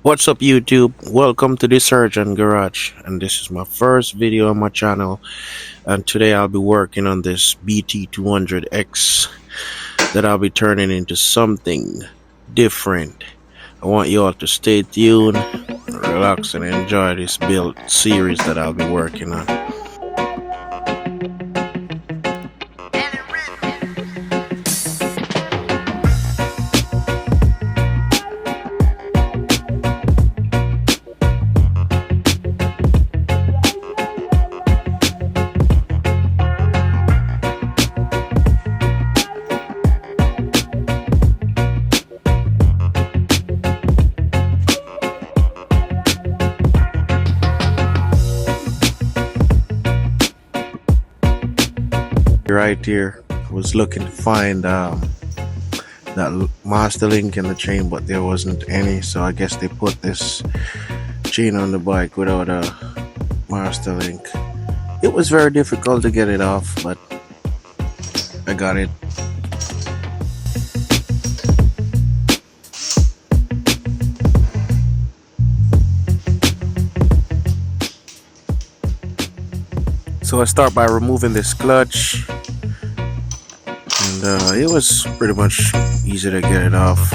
What's up YouTube? Welcome to the Surgeon Garage, and this is my first video on my channel, and today I'll be working on this BT200x that I'll be turning into something different. I want you all to stay tuned, relax and enjoy this build series that I'll be working on. Right here, I was looking to find that master link in the chain, but there wasn't any, so I guess they put this chain on the bike without a master link. It was very difficult to get it off, but I got it. So I start by removing this clutch, and it was pretty much easy to get it off.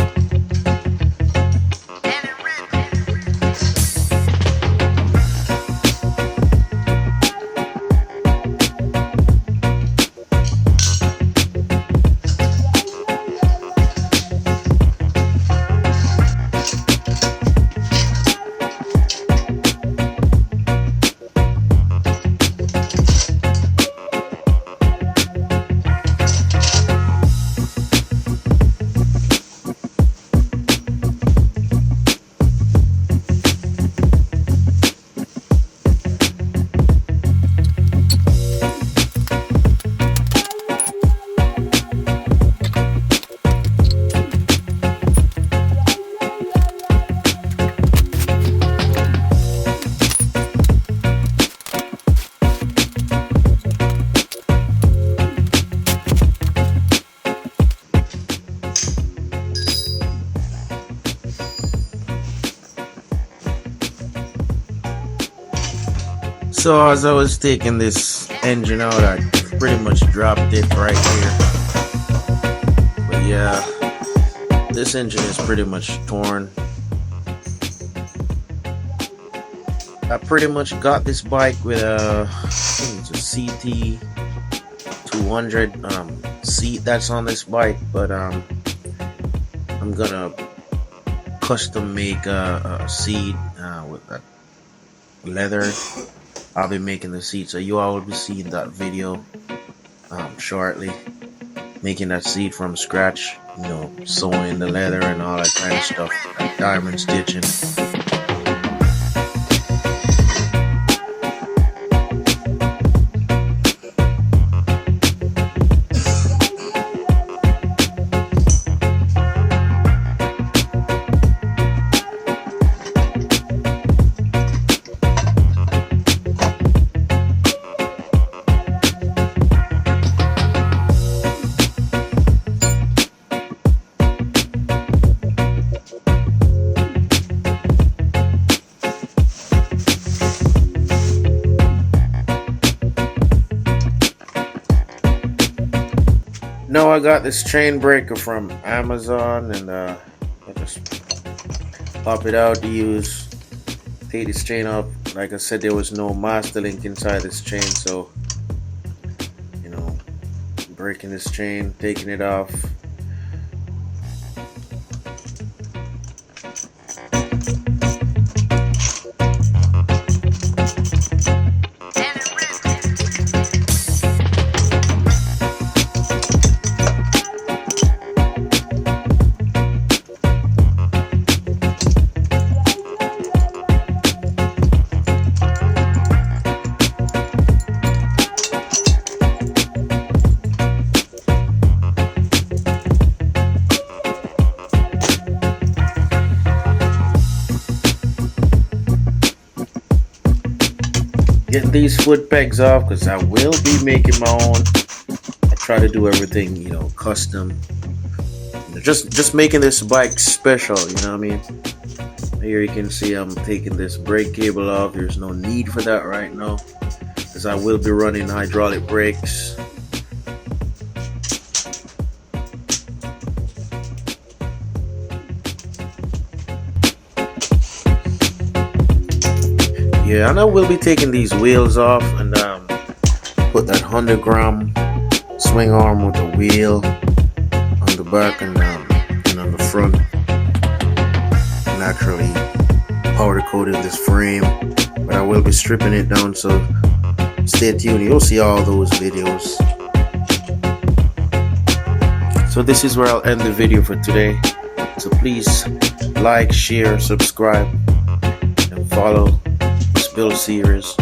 So as I was taking this engine out, I pretty much dropped it right here. But yeah, this engine is pretty much torn. I pretty much got this bike with I think it's a BT200 seat that's on this bike, but I'm gonna custom make a seat with that leather. I'll be making the seat, so you all will be seeing that video shortly. Making that seat from scratch, you know, sewing the leather and all that kind of stuff, like diamond stitching. No, I got this chain breaker from Amazon, and I just pop it out to use. Take this chain off. Like I said, there was no master link inside this chain, so you know, breaking this chain, taking it off. Getting these foot pegs off, because I will be making my own. I try to do everything, you know, custom. You know, just making this bike special, you know what I mean? Here you can see I'm taking this brake cable off. There's no need for that right now, as I will be running hydraulic brakes. Yeah, and I will be taking these wheels off and put that 100-gram swing arm with the wheel on the back and on the front. Naturally powder coated this frame, but I will be stripping it down, so stay tuned. You'll see all those videos. So this is where I'll end the video for today. So please like, share, subscribe, and follow this build series.